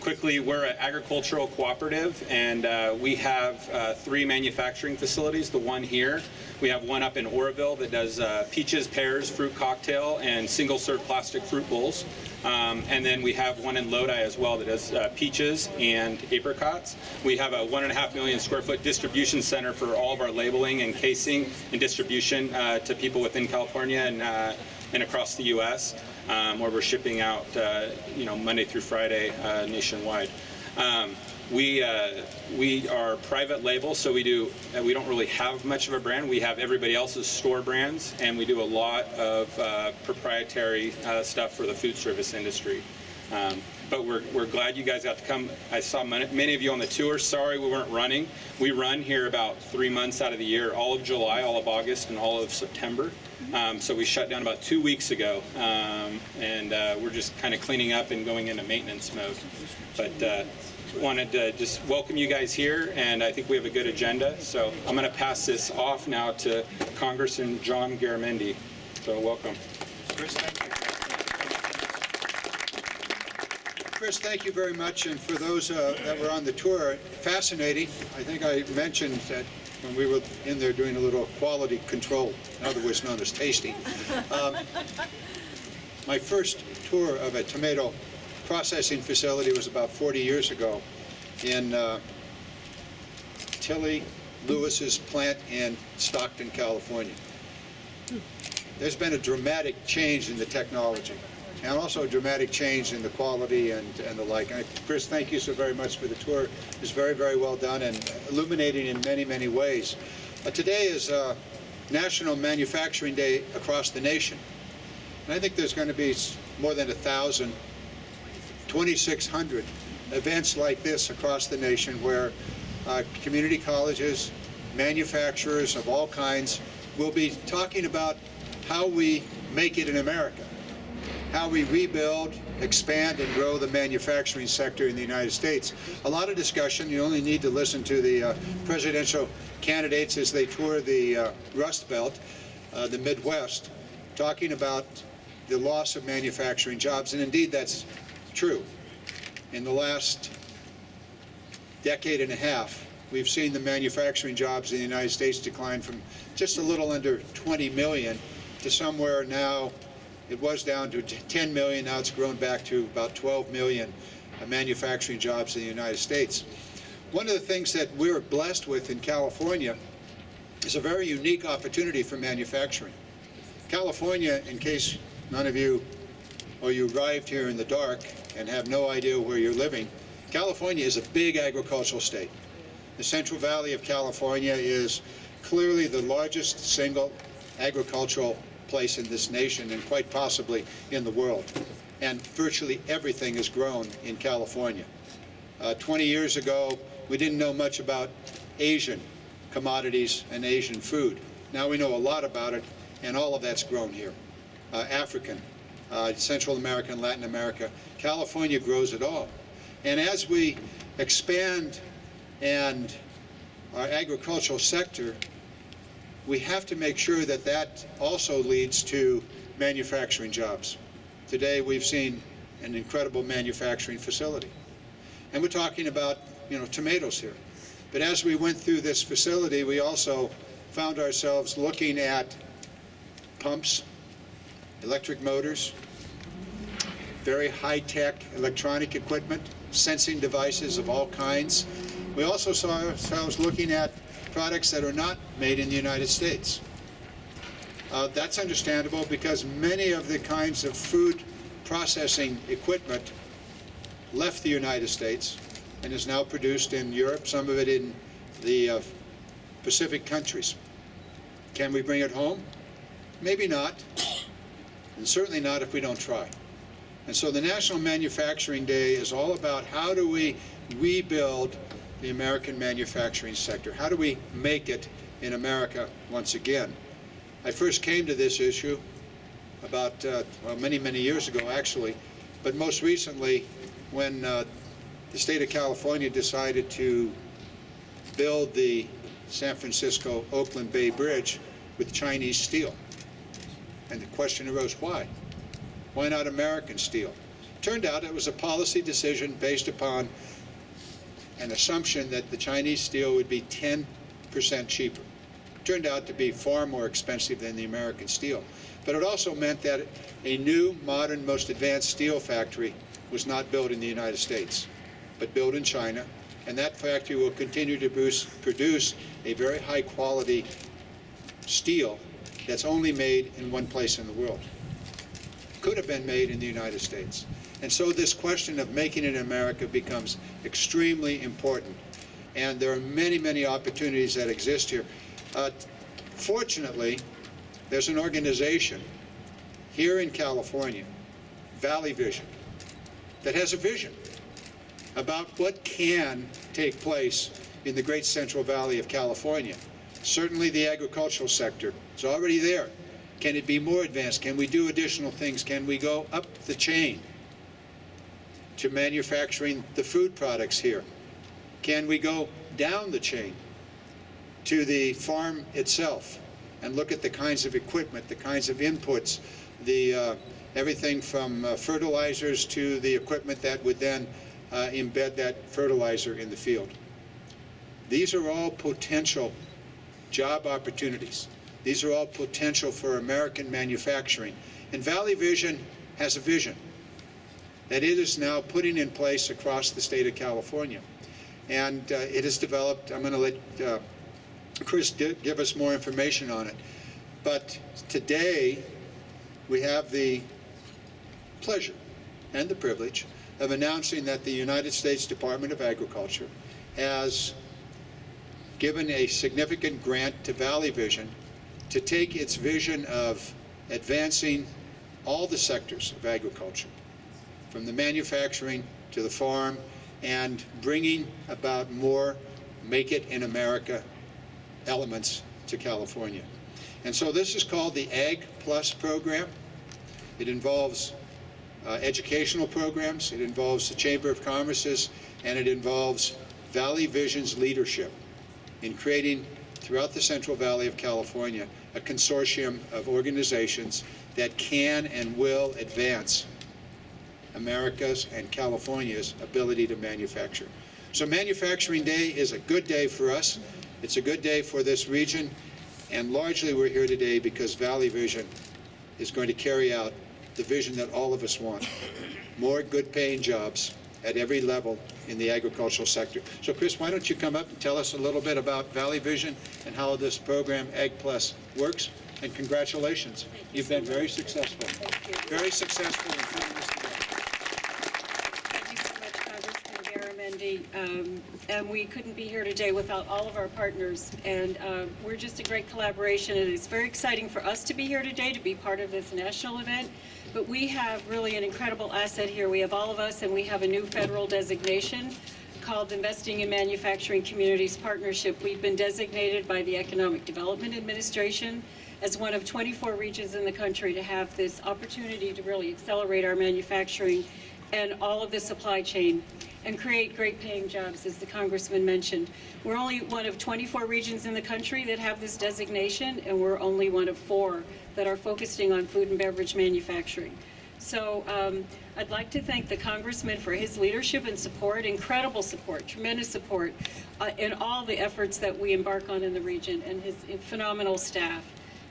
quickly, we're an agricultural cooperative, and we have 3 manufacturing facilities. The one here, we have one up in Oroville that does peaches, pears, fruit cocktail, and single-serve plastic fruit bowls. And then we have one in Lodi as well that does peaches and apricots. We have a 1.5 million square foot distribution center for all of our labeling and casing and distribution to people within California and across the U.S. Where we're shipping out, Monday through Friday nationwide. We are private label, so we don't really have much of a brand. We have everybody else's store brands, and we do a lot of proprietary stuff for the food service industry. But we're glad you guys got to come. I saw many of you on the tour. Sorry we weren't running. We run here about 3 months out of the year, all of July, all of August, and all of September. So we shut down about 2 weeks ago, and we're just kind of cleaning up and going into maintenance mode. But wanted to just welcome you guys here, and I think we have a good agenda. So I'm going to pass this off now to Congressman John Garamendi. So welcome. Chris, thank you. Chris, thank you very much. And for those that were on the tour, fascinating. I think I mentioned that when we were in there doing a little quality control, otherwise known as tasting. My first tour of a tomato processing facility was about 40 years ago in Tilly Lewis's plant in Stockton, California. There's been a dramatic change in the technology, and also a dramatic change in the quality and the like. And Chris, thank you so very much for the tour. It was very, very well done and illuminating in many, many ways. Today is National Manufacturing Day across the nation. And I think there's going to be more than 1,000, 2,600 events like this across the nation where community colleges, manufacturers of all kinds will be talking about how we make it in America, how we rebuild, expand, and grow the manufacturing sector in the United States. A lot of discussion. You only need to listen to the presidential candidates as they tour the Rust Belt, the Midwest, talking about the loss of manufacturing jobs. And indeed, that's true. In the last decade and a half, we've seen the manufacturing jobs in the United States decline from just a little under 20 million to somewhere now, it was down to 10 million, now it's grown back to about 12 million manufacturing jobs in the United States. One of the things that we're blessed with in California is a very unique opportunity for manufacturing. California, in case none of you, or you arrived here in the dark and have no idea where you're living, California is a big agricultural state. The Central Valley of California is clearly the largest single agricultural place in this nation and quite possibly in the world. And virtually everything is grown in California. 20 years ago, we didn't know much about Asian commodities and Asian food. Now we know a lot about it, and all of that's grown here. African, Central America, and Latin America. California grows it all. And as we expand and our agricultural sector, we have to make sure that that also leads to manufacturing jobs. Today we've seen an incredible manufacturing facility. And we're talking about, tomatoes here. But as we went through this facility, we also found ourselves looking at pumps, electric motors, very high-tech electronic equipment, sensing devices of all kinds. We also saw ourselves looking at products that are not made in the United States. That's understandable because many of the kinds of food processing equipment left the United States and is now produced in Europe, some of it in the Pacific countries. Can we bring it home? Maybe not, and certainly not if we don't try. And so the National Manufacturing Day is all about how do we rebuild the American manufacturing sector? How do we make it in America once again? I first came to this issue about many, many years ago, actually, but most recently when the state of California decided to build the San Francisco-Oakland Bay Bridge with Chinese steel. And the question arose, why? Why not American steel? Turned out it was a policy decision based upon an assumption that the Chinese steel would be 10% cheaper. Turned out to be far more expensive than the American steel. But it also meant that a new, modern, most advanced steel factory was not built in the United States, but built in China. And that factory will continue to produce a very high quality steel that's only made in one place in the world. Could have been made in the United States. And so this question of making it in America becomes extremely important. And there are many, many opportunities that exist here. Fortunately, there's an organization here in California, Valley Vision, that has a vision about what can take place in the great Central Valley of California. Certainly the agricultural sector is already there. Can it be more advanced? Can we do additional things? Can we go up the chain to manufacturing the food products here? Can we go down the chain to the farm itself and look at the kinds of equipment, the kinds of inputs, everything from fertilizers to the equipment that would then embed that fertilizer in the field? These are all potential job opportunities. These are all potential for American manufacturing. And Valley Vision has a vision that it is now putting in place across the state of California. And it has developed, I'm going to let Chris give us more information on it. But today, we have the pleasure and the privilege of announcing that the United States Department of Agriculture has given a significant grant to Valley Vision to take its vision of advancing all the sectors of agriculture, from the manufacturing to the farm, and bringing about more Make It in America elements to California. And so this is called the Ag Plus program. It involves educational programs, it involves the Chamber of Commerce's, and it involves Valley Vision's leadership in creating, throughout the Central Valley of California, a consortium of organizations that can and will advance America's and California's ability to manufacture. So Manufacturing Day is a good day for us. It's a good day for this region, and largely we're here today because Valley Vision is going to carry out the vision that all of us want: more good-paying jobs at every level in the agricultural sector. So Chris, why don't you come up and tell us a little bit about Valley Vision and how this program, Ag Plus, works? And congratulations. You've been very successful. Thank you. Very successful in putting this together. Thank you so much, Congressman Garamendi. And we couldn't be here today without all of our partners. And we're just a great collaboration. And it's very exciting for us to be here today, to be part of this national event. But we have really an incredible asset here. We have all of us, and we have a new federal designation called Investing in Manufacturing Communities Partnership. We've been designated by the Economic Development Administration as one of 24 regions in the country to have this opportunity to really accelerate our manufacturing and all of the supply chain and create great paying jobs, as the Congressman mentioned. We're only one of 24 regions in the country that have this designation, and we're only one of 4 that are focusing on food and beverage manufacturing. So I'd like to thank the Congressman for his leadership and support, incredible support, tremendous support in all the efforts that we embark on in the region, and his phenomenal staff.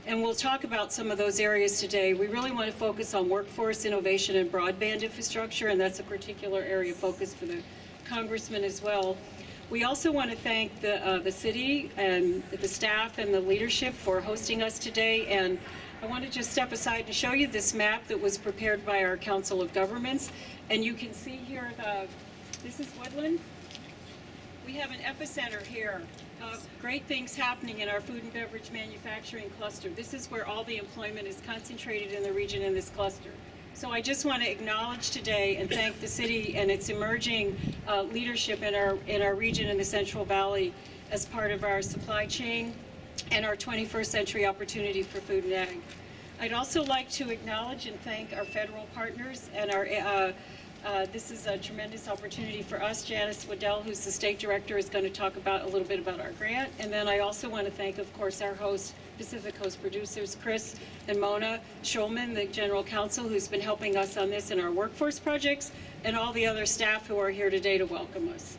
And we'll talk about some of those areas today. We really want to focus on workforce innovation and broadband infrastructure, and that's a particular area of focus for the Congressman as well. We also want to thank the city and the staff and the leadership for hosting us today. And I want to just step aside and show you this map that was prepared by our Council of Governments. And you can see here, this is Woodland. We have an epicenter here of great things happening in our food and beverage manufacturing cluster. This is where all the employment is concentrated in the region in this cluster. So I just want to acknowledge today and thank the city and its emerging leadership in our region in the Central Valley as part of our supply chain and our 21st century opportunities for food and ag. I'd also like to acknowledge and thank our federal partners and our This is a tremendous opportunity for us. Janice Wadell, who's the state director, is going to talk about a little bit about our grant. And then I also want to thank, of course, our host, Pacific Coast producers, Chris and Mona Schulman, the general counsel, who's been helping us on this in our workforce projects, and all the other staff who are here today to welcome us.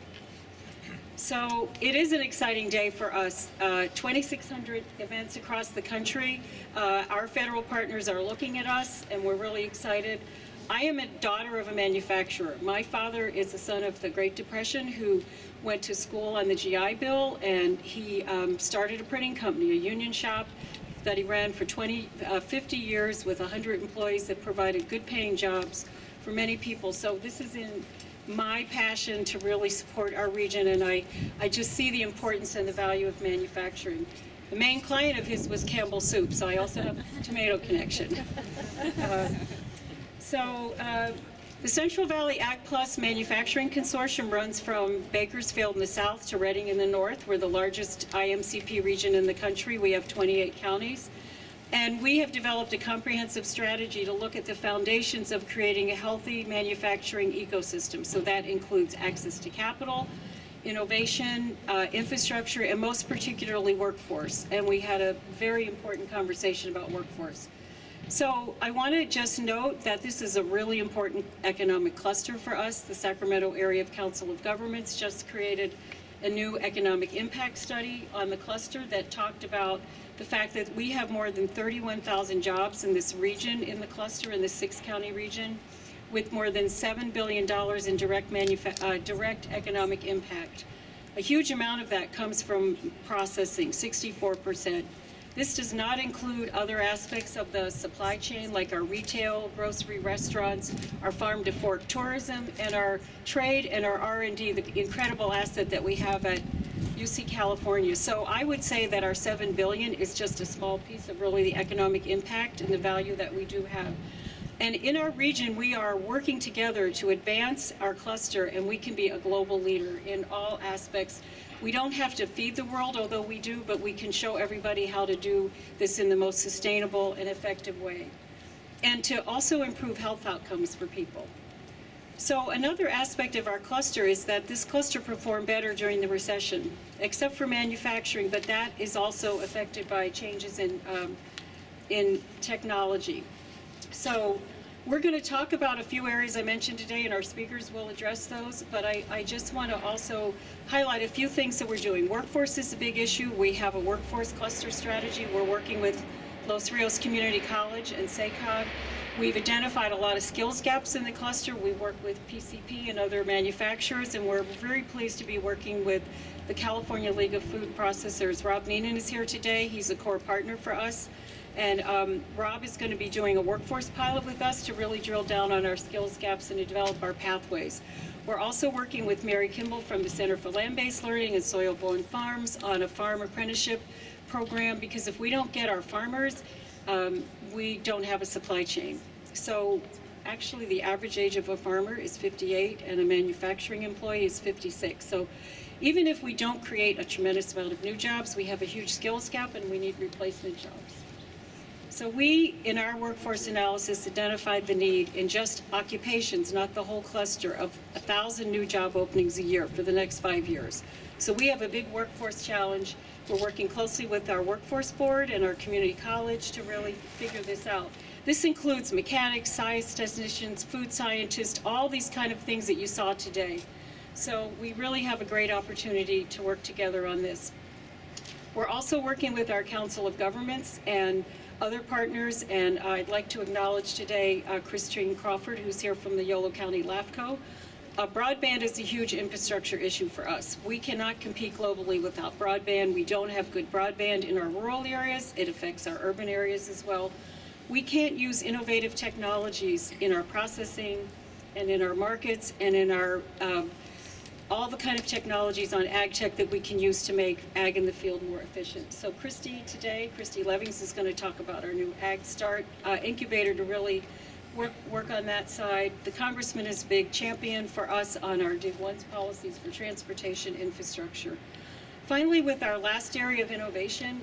So it is an exciting day for us. 2,600 events across the country. Our federal partners are looking at us, and we're really excited. I am a daughter of a manufacturer. My father is a son of the Great Depression who went to school on the GI Bill, and he started a printing company, a union shop that he ran for 50 years with 100 employees that provided good paying jobs for many people. So this is in my passion to really support our region, and I just see the importance and the value of manufacturing. The main client of his was Campbell Soup, so I also have a tomato connection. The Central Valley Ag Plus Manufacturing Consortium runs from Bakersfield in the south to Reading in the north. We're the largest IMCP region in the country. We have 28 counties. And we have developed a comprehensive strategy to look at the foundations of creating a healthy manufacturing ecosystem. So that includes access to capital, innovation, infrastructure, and most particularly workforce. And we had a very important conversation about workforce. So I want to just note that this is a really important economic cluster for us. The Sacramento Area Council of Governments just created a new economic impact study on the cluster that talked about the fact that we have more than 31,000 jobs in this region, in the cluster, in the 6-county region, with more than $7 billion in direct economic impact. A huge amount of that comes from processing, 64%. This does not include other aspects of the supply chain, like our retail, grocery, restaurants, our farm-to-fork tourism, and our trade and our R&D, the incredible asset that we have at UC California. So I would say that our $7 billion is just a small piece of really the economic impact and the value that we do have. And in our region, we are working together to advance our cluster, and we can be a global leader in all aspects. We don't have to feed the world, although we do, but we can show everybody how to do this in the most sustainable and effective way, and to also improve health outcomes for people. So another aspect of our cluster is that this cluster performed better during the recession, except for manufacturing, but that is also affected by changes in technology. So we're going to talk about a few areas I mentioned today, and our speakers will address those, but I just want to also highlight a few things that we're doing. Workforce is a big issue. We have a workforce cluster strategy. We're working with Los Rios Community College and SACOG. We've identified a lot of skills gaps in the cluster. We work with PCP and other manufacturers, and we're very pleased to be working with the California League of Food Processors. Rob Neenan is here today. He's a core partner for us. And Rob is going to be doing a workforce pilot with us to really drill down on our skills gaps and to develop our pathways. We're also working with Mary Kimball from the Center for Land-Based Learning and Soil-Borne Farms on a farm apprenticeship program, because if we don't get our farmers, we don't have a supply chain. So actually the average age of a farmer is 58 and a manufacturing employee is 56. So even if we don't create a tremendous amount of new jobs, we have a huge skills gap and we need replacement jobs. So we, in our workforce analysis, identified the need in just occupations, not the whole cluster, of 1,000 new job openings a year for the next 5 years. So we have a big workforce challenge. We're working closely with our workforce board and our community college to really figure this out. This includes mechanics, science technicians, food scientists, all these kind of things that you saw today. So we really have a great opportunity to work together on this. We're also working with our Council of Governments and other partners, and I'd like to acknowledge today Christine Crawford, who's here from the Yolo County LAFCO. Broadband is a huge infrastructure issue for us. We cannot compete globally without broadband. We don't have good broadband in our rural areas. It affects our urban areas as well. We can't use innovative technologies in our processing and in our markets and in our all the kind of technologies on ag tech that we can use to make ag in the field more efficient. So Christy Levings is going to talk about our new Ag Start incubator to really work on that side. The Congressman is a big champion for us on our Dig Once policies for transportation infrastructure. Finally, with our last area of innovation,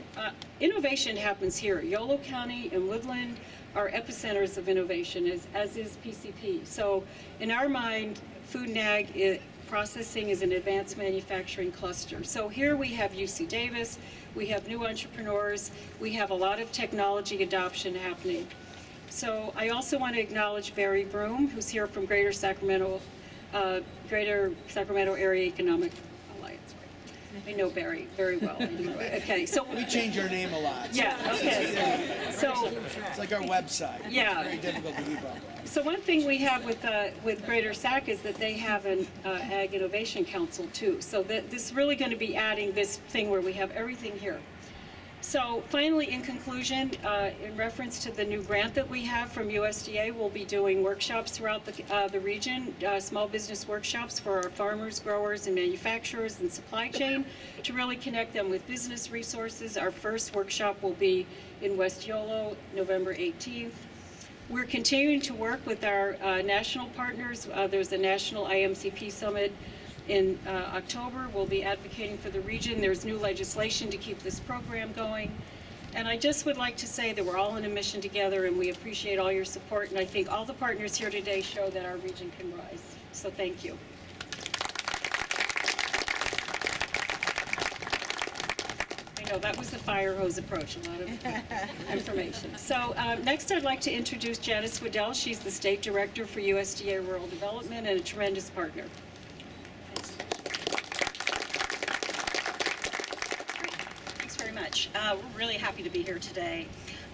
innovation happens here. Yolo County and Woodland are epicenters of innovation, as is PCP. So in our mind, food and ag processing is an advanced manufacturing cluster. So here we have UC Davis, we have new entrepreneurs, we have a lot of technology adoption happening. So I also want to acknowledge Barry Broom, who's here from Greater Sacramento Area Economic Alliance. I know Barry very well. Anyway. Okay, so we change our name a lot. Yeah. Okay. So it's like our website. Yeah. It's very difficult to keep up. So one thing we have with Greater Sac is that they have an Ag Innovation Council too. So this is really going to be adding this thing where we have everything here. So finally, in conclusion, in reference to the new grant that we have from USDA, we'll be doing workshops throughout the region, small business workshops for our farmers, growers, and manufacturers and supply chain to really connect them with business resources. Our first workshop will be in West Yolo, November 18th. We're continuing to work with our national partners. There's a national IMCP summit in October. We'll be advocating for the region. There's new legislation to keep this program going. And I just would like to say that we're all in a mission together, and we appreciate all your support. And I think all the partners here today show that our region can rise. So thank you. I know that was the fire hose approach, a lot of information. So next I'd like to introduce Janice Wadell. She's the State Director for USDA Rural Development and a tremendous partner. We're really happy to be here today.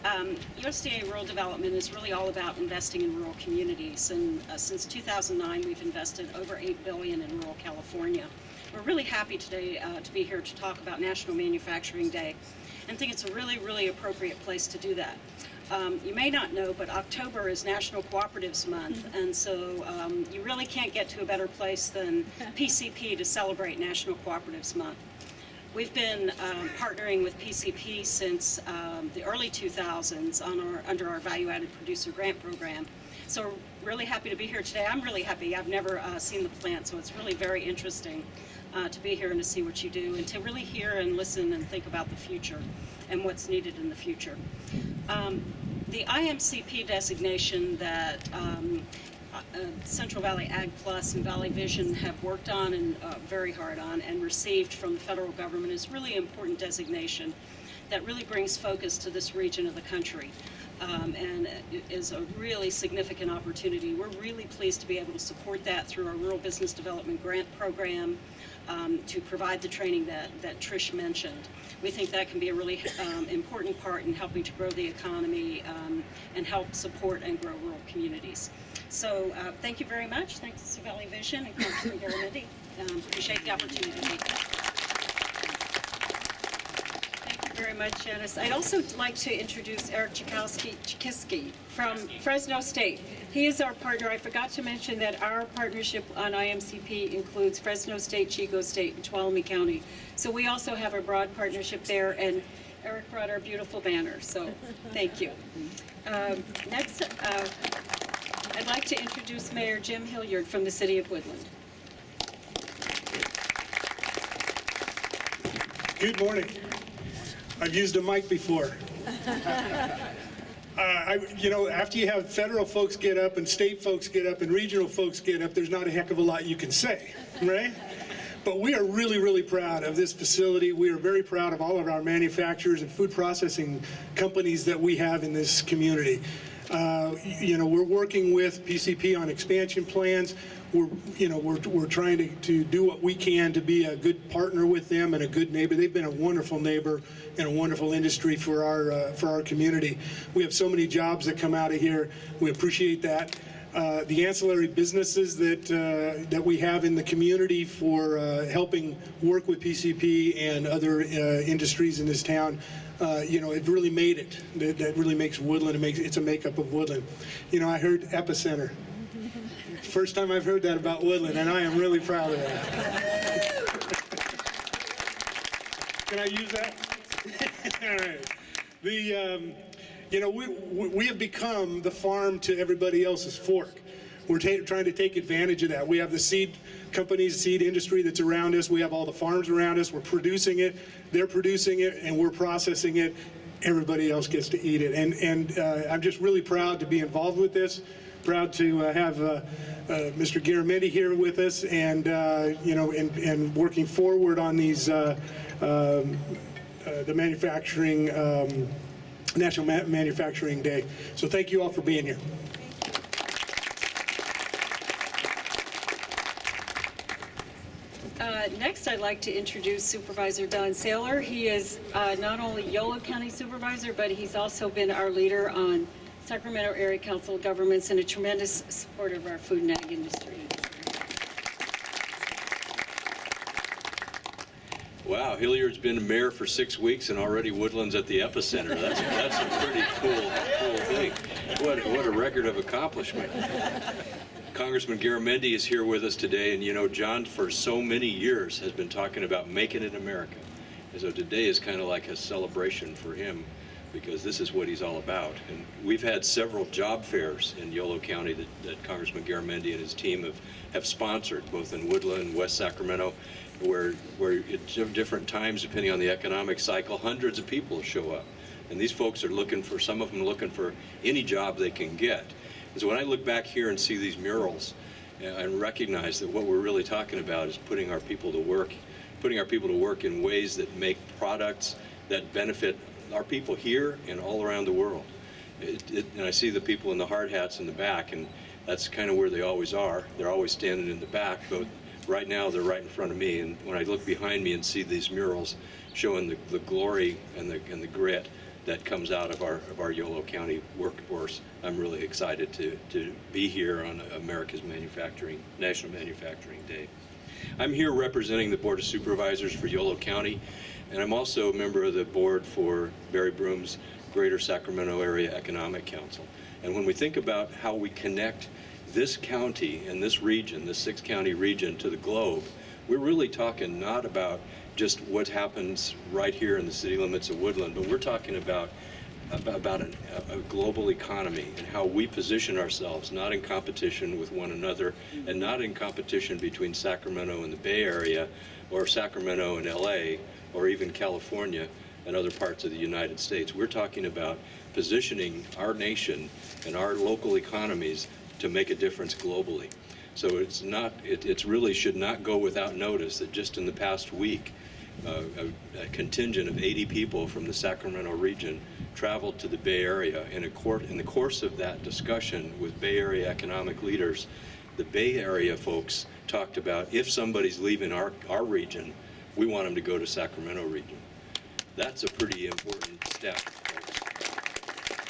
USDA Rural Development is really all about investing in rural communities, and since 2009 we've invested over $8 billion in rural California. We're really happy today to be here to talk about National Manufacturing Day, and think it's a really appropriate place to do that. You may not know, but October is National Cooperatives Month, and so you really can't get to a better place than PCP to celebrate National Cooperatives Month. We've been partnering with PCP since the early 2000s under our Value-Added Producer Grant Program. So we're really happy to be here today. I'm really happy. I've never seen the plant, so it's really very interesting to be here and to see what you do, and to really hear and listen and think about the future and what's needed in the future. The IMCP designation that Central Valley Ag Plus and Valley Vision have worked on and very hard on and received from the federal government is really important designation that really brings focus to this region of the country, and is a really significant opportunity. We're really pleased to be able to support that through our Rural Business Development Grant Program to provide the training that Trish mentioned. We think that can be a really important part in helping to grow the economy and help support and grow rural communities. So thank you very much. Thanks to Valley Vision and Congressman Garamendi. Appreciate the opportunity to meet. Thank you very much, Janice. I'd also like to introduce Eric Chikiski from Fresno State. He is our partner. I forgot to mention that our partnership on IMCP includes Fresno State, Chico State, and Tuolumne County. So we also have a broad partnership there, and Eric brought our beautiful banner, so thank you. Next, I'd like to introduce Mayor Jim Hilliard from the City of Woodland. Good morning. I've used a mic before. After you have federal folks get up and state folks get up and regional folks get up, there's not a heck of a lot you can say, right? But we are really proud of this facility. We are very proud of all of our manufacturers and food processing companies that we have in this community. We're working with PCP on expansion plans. We're trying to do what we can to be a good partner with them and a good neighbor. They've been a wonderful neighbor and a wonderful industry for our community. We have so many jobs that come out of here. We appreciate that. The ancillary businesses that we have in the community for helping work with PCP and other industries in this town, it really made it. That really makes Woodland. It's a makeup of Woodland. I heard epicenter. First time I've heard that about Woodland, and I am really proud of that. Can I use that? All right. We have become the farm to everybody else's fork. we're trying to take advantage of that. We have the seed companies, seed industry that's around us. We have all the farms around us. We're producing it. They're producing it, and we're processing it. Everybody else gets to eat it. And I'm just really proud to be involved with this. Proud to have Mr. Garamendi here with us, and you know, and working forward on these the manufacturing National Manufacturing Day. So thank you all for being here. Next, I'd like to introduce Supervisor Don Saylor. He is not only Yolo County Supervisor, but he's also been our leader on Sacramento Area Council of Governments and a tremendous supporter of our food and ag industry. Wow, Hilliard's been mayor for 6 weeks and already Woodland's at the epicenter. That's a pretty cool thing. What a record of accomplishment. Congressman Garamendi is here with us today, and you know, John for so many years has been talking about making it America. And so today is kind of like a celebration for him, because this is what he's all about. And we've had several job fairs in Yolo County that Congressman Garamendi and his team have sponsored, both in Woodland and West Sacramento, where at different times, depending on the economic cycle, hundreds of people show up. And these folks are looking for, some of them looking for any job they can get. And so when I look back here and see these murals, and recognize that what we're really talking about is putting our people to work in ways that make products that benefit our people here and all around the world. And I see the people in the hard hats in the back, and that's kind of where they always are. They're always standing in the back, but right now they're right in front of me. And when I look behind me and see these murals showing the glory and the grit that comes out of our Yolo County workforce, I'm really excited to be here on America's National Manufacturing Day. I'm here representing the Board of Supervisors for Yolo County, and I'm also a member of the board for Barry Broom's Greater Sacramento Area Economic Council. And when we think about how we connect this county and this region, this 6-county region, to the globe, we're really talking not about just what happens right here in the city limits of Woodland, but we're talking about a global economy and how we position ourselves, not in competition with one another, and not in competition between Sacramento and the Bay Area, or Sacramento and LA, or even California and other parts of the United States. We're talking about positioning our nation and our local economies to make a difference globally. So it really should not go without notice that just in the past week, a contingent of 80 people from the Sacramento region traveled to the Bay Area. In the course of that discussion with Bay Area economic leaders, the Bay Area folks talked about, if somebody's leaving our region, we want them to go to Sacramento region. That's a pretty important step, folks.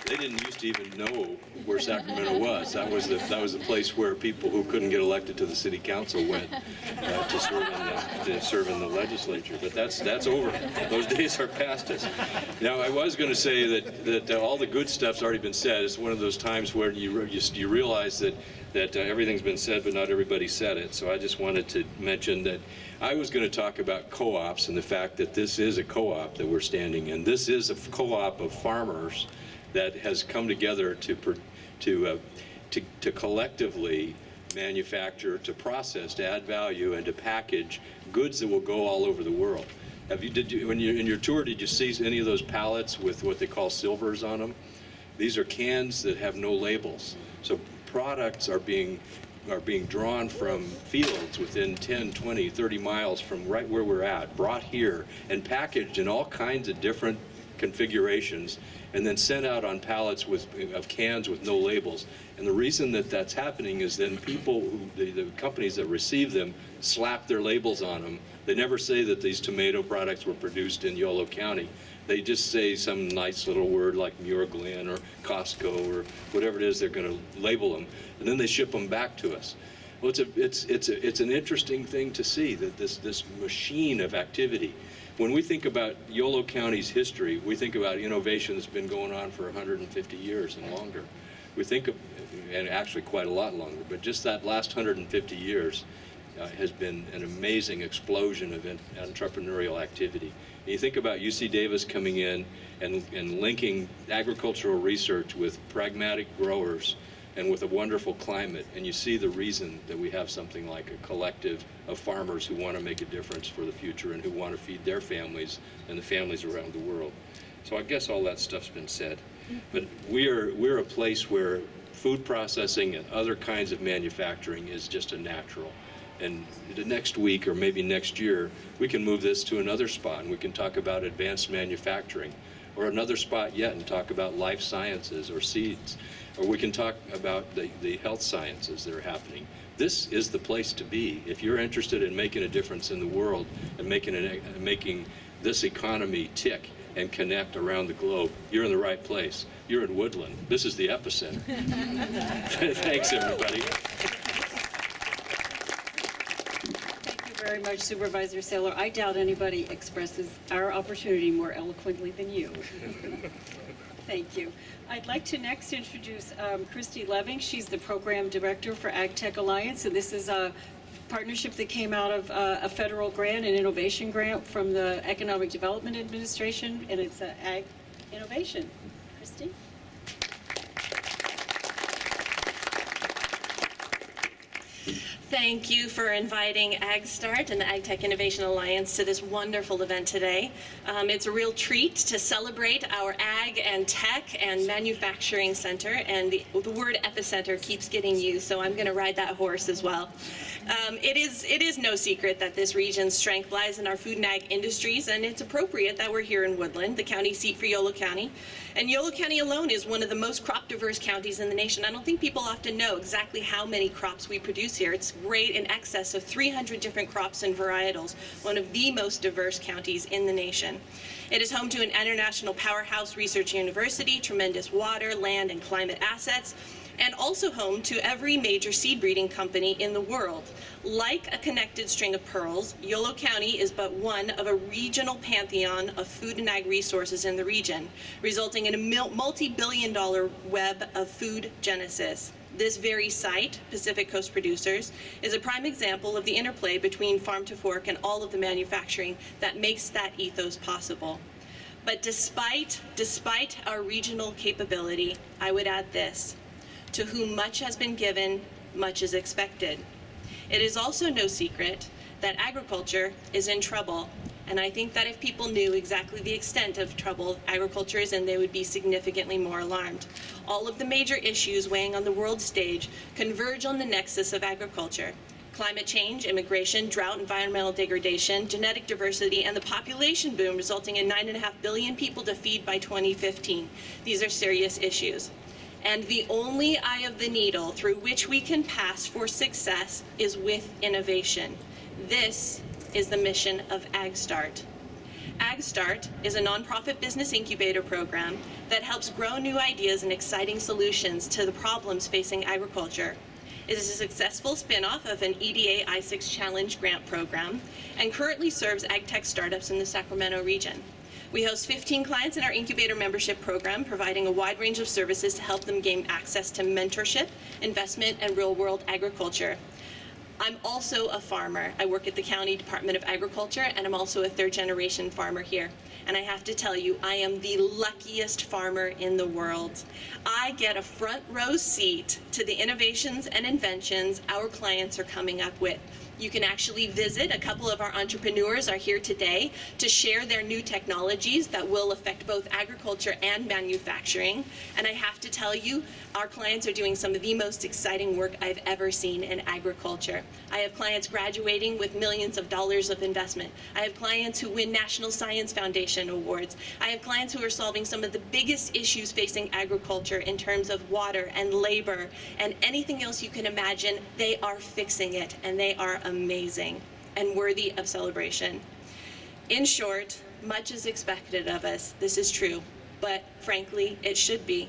They didn't used to even know where Sacramento was. That was the place where people who couldn't get elected to the city council went to serve in the legislature. But that's over. Those days are past us. Now, I was going to say that all the good stuff's already been said. It's one of those times where you realize that everything's been said, but not everybody said it. So I just wanted to mention that I was going to talk about co-ops and the fact that this is a co-op that we're standing in. This is a co-op of farmers that has come together to collectively manufacture, to process, to add value, and to package goods that will go all over the world. When you're in your tour, did you see any of those pallets with what they call silvers on them? These are cans that have no labels. So products are being drawn from fields within 10, 20, 30 miles from right where we're at, brought here and packaged in all kinds of different configurations, and then sent out on pallets of cans with no labels. And the reason that that's happening is then people, the companies that receive them, slap their labels on them. They never say that these tomato products were produced in Yolo County. They just say some nice little word like Muir Glen or Costco or whatever it is they're going to label them, and then they ship them back to us. Well, it's an interesting thing to see, that this machine of activity. When we think about Yolo County's history, we think about innovation that's been going on for 150 years and longer. We think of, and actually quite a lot longer, but just that last 150 years has been an amazing explosion of entrepreneurial activity. And you think about UC Davis coming in and linking agricultural research with pragmatic growers and with a wonderful climate, and you see the reason that we have something like a collective of farmers who want to make a difference for the future and who want to feed their families and the families around the world. So I guess all that stuff's been said. But we're a place where food processing and other kinds of manufacturing is just a natural. And the next week or maybe next year, we can move this to another spot and we can talk about advanced manufacturing, or another spot yet and talk about life sciences or seeds, or we can talk about the health sciences that are happening. This is the place to be. If you're interested in making a difference in the world and making this economy tick and connect around the globe, you're in the right place. You're in Woodland. This is the epicenter. Thanks, everybody. Thank you very much, Supervisor Saylor. I doubt anybody expresses our opportunity more eloquently than you. Thank you. I'd like to next introduce Christy Leving. She's the Program Director for Ag Tech Alliance, and this is a partnership that came out of a federal grant, an innovation grant from the Economic Development Administration, and it's Ag Innovation. Christy? Thank you for inviting AgStart and the Ag Tech Innovation Alliance to this wonderful event today. It's a real treat to celebrate our Ag and Tech and Manufacturing Center, and the word epicenter keeps getting used, so I'm going to ride that horse as well. It is no secret that this region's strength lies in our food and ag industries, and it's appropriate that we're here in Woodland, the county seat for Yolo County. And Yolo County alone is one of the most crop diverse counties in the nation. I don't think people often know exactly how many crops we produce here. It's great, in excess of 300 different crops and varietals, one of the most diverse counties in the nation. It is home to an international powerhouse research university, tremendous water, land, and climate assets, and also home to every major seed breeding company in the world. Like a connected string of pearls, Yolo County is but one of a regional pantheon of food and ag resources in the region, resulting in a multi-billion-dollar web of food genesis. This very site, Pacific Coast Producers, is a prime example of the interplay between farm to fork and all of the manufacturing that makes that ethos possible. But despite our regional capability, I would add this: to whom much has been given, much is expected. It is also no secret that agriculture is in trouble, and I think that if people knew exactly the extent of trouble agriculture is in, they would be significantly more alarmed. All of the major issues weighing on the world stage converge on the nexus of agriculture: climate change, immigration, drought, environmental degradation, genetic diversity, and the population boom resulting in 9.5 billion people to feed by 2015. These are serious issues. And the only eye of the needle through which we can pass for success is with innovation. This is the mission of AgStart. AgStart is a nonprofit business incubator program that helps grow new ideas and exciting solutions to the problems facing agriculture. It is a successful spin-off of an EDA I6 Challenge grant program and currently serves ag tech startups in the Sacramento region. We host 15 clients in our incubator membership program, providing a wide range of services to help them gain access to mentorship, investment, and real-world agriculture. I'm also a farmer. I work at the County Department of Agriculture, and I'm also a third-generation farmer here. And I have to tell you, I am the luckiest farmer in the world. I get a front row seat to the innovations and inventions our clients are coming up with. You can actually visit. A couple of our entrepreneurs are here today to share their new technologies that will affect both agriculture and manufacturing. And I have to tell you, our clients are doing some of the most exciting work I've ever seen in agriculture. I have clients graduating with millions of dollars of investment. I have clients who win National Science Foundation awards. I have clients who are solving some of the biggest issues facing agriculture in terms of water and labor and anything else you can imagine. They are fixing it, and they are amazing and worthy of celebration. In short, much is expected of us. This is true, but frankly, it should be.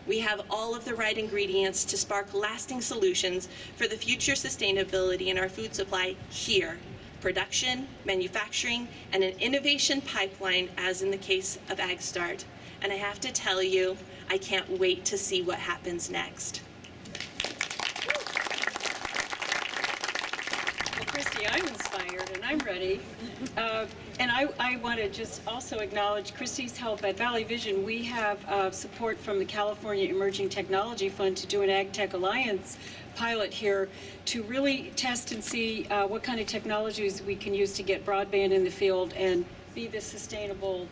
We have all of the right ingredients to spark lasting solutions for the future sustainability in our food supply here. Production, manufacturing, and an innovation pipeline, as in the case of AgStart. And I have to tell you, I can't wait to see what happens next. Well, Christy, I'm inspired and I'm ready. And I want to just also acknowledge Christy's help at Valley Vision. We have support from the California Emerging Technology Fund to do an Ag Tech Alliance pilot here to really test and see what kind of technologies we can use to get broadband in the field and be the sustainable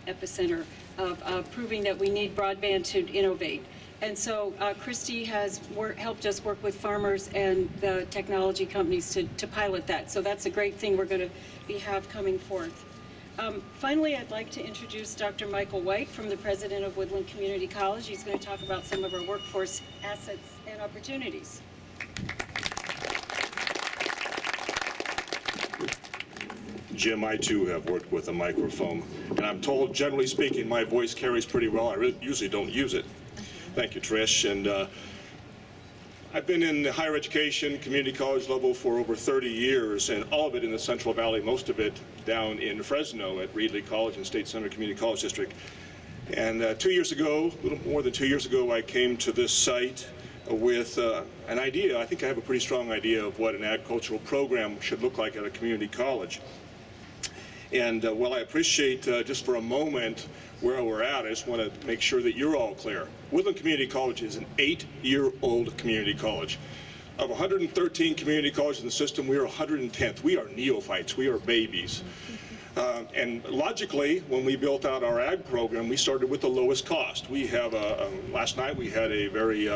epicenter of proving that we need broadband to innovate. And so Christy has helped us work with farmers and the technology companies to pilot that. So that's a great thing we're going to have coming forth. Finally, I'd like to introduce Dr. Michael White from the president of Woodland Community College. He's going to talk about some of our workforce assets and opportunities. Jim, I too have worked with a microphone, and I'm told, generally speaking, my voice carries pretty well. I usually don't use it. Thank you, Trish. And I've been in the higher education, community college level for over 30 years, and all of it in the Central Valley, most of it down in Fresno at Reedley College and State Center Community College District. And 2 years ago, a little more than 2 years ago, I came to this site with an idea. I think I have a pretty strong idea of what an agricultural program should look like at a community college. And while I appreciate just for a moment where we're at, I just want to make sure that you're all clear. Woodland Community College is an 8-year-old community college. Of 113 community colleges in the system, we are 110th. We are neophytes. We are babies. And logically, when we built out our ag program, we started with the lowest cost. We have last night we had a very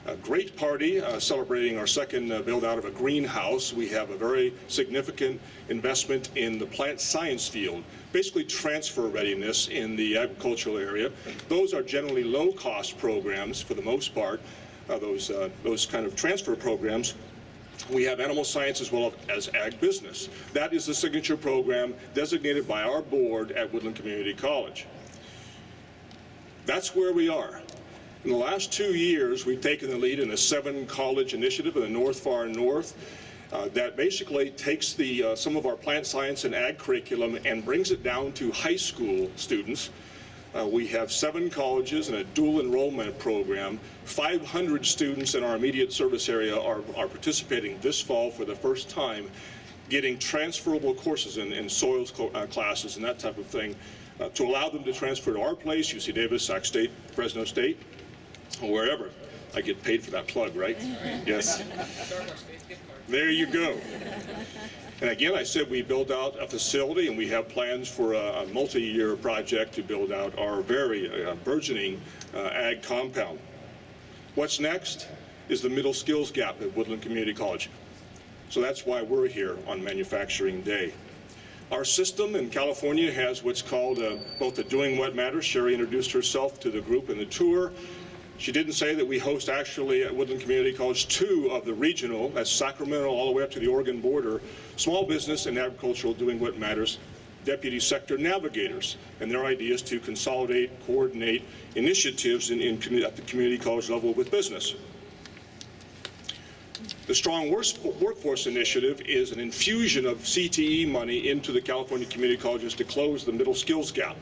a great party celebrating our second build out of a greenhouse. We have a very significant investment in the plant science field, basically transfer readiness in the agricultural area. Those are generally low cost programs for the most part, those kind of transfer programs. We have animal science as well as ag business. That is the signature program designated by our board at Woodland Community College. That's where we are. In the last 2 years, we've taken the lead in a 7-college initiative in the far north that basically takes some of our plant science and ag curriculum and brings it down to high school students. We have 7 colleges and a dual enrollment program. 500 students in our immediate service area are participating this fall for the first time, getting transferable courses in soils classes and that type of thing to allow them to transfer to our place, UC Davis, Sac State, Fresno State, or wherever. I get paid for that plug, right? Yes. There you go. And again, I said we build out a facility, and we have plans for a multi-year project to build out our very burgeoning ag compound. What's next is the middle skills gap at Woodland Community College. So that's why we're here on Manufacturing Day. Our system in California has what's called both the Doing What Matters. Sherry introduced herself to the group in the tour. She didn't say that we host actually at Woodland Community College 2 of the regional, that's Sacramento all the way up to the Oregon border, small business and agricultural Doing What Matters deputy sector navigators. And their idea is to consolidate, coordinate initiatives at the community college level with business. The Strong Workforce Initiative is an infusion of CTE money into the California community colleges to close the middle skills gap.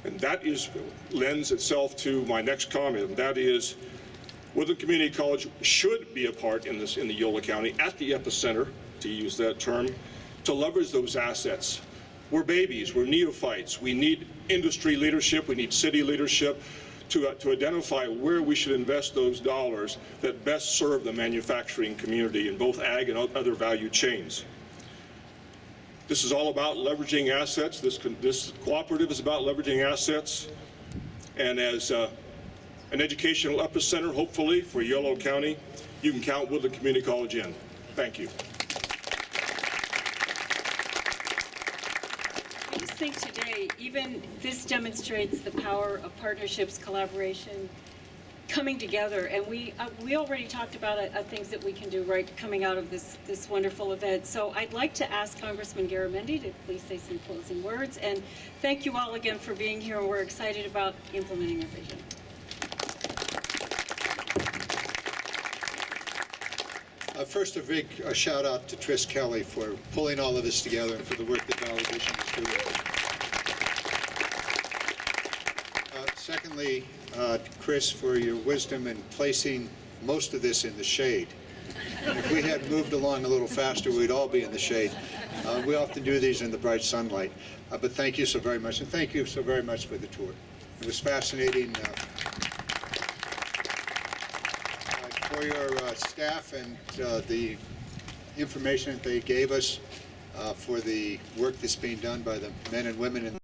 And that lends itself to my next comment. That is, Woodland Community College should be a part in the Yolo County at the epicenter, to use that term, to leverage those assets. We're babies, we're neophytes. We need industry leadership, we need city leadership to identify where we should invest those dollars that best serve the manufacturing community in both ag and other value chains. This is all about leveraging assets. This cooperative is about leveraging assets. And as an educational epicenter, hopefully, for Yolo County, you can count Woodland Community College in. Thank you. I just think today, even this demonstrates the power of partnerships, collaboration, coming together, and we already talked about things that we can do right coming out of this wonderful event. So I'd like to ask Congressman Garamendi to please say some closing words, and thank you all again for being here, and we're excited about implementing our vision. First, a big shout out to Tris Kelly for pulling all of this together and for the work that Valley Vision is doing. Secondly, Chris, for your wisdom in placing most of this in the shade. And if we had moved along a little faster, we'd all be in the shade. We often do these in the bright sunlight. But thank you so very much, and thank you so very much for the tour. It was fascinating. For your staff and the information that they gave us for the work that's being done by the men and women in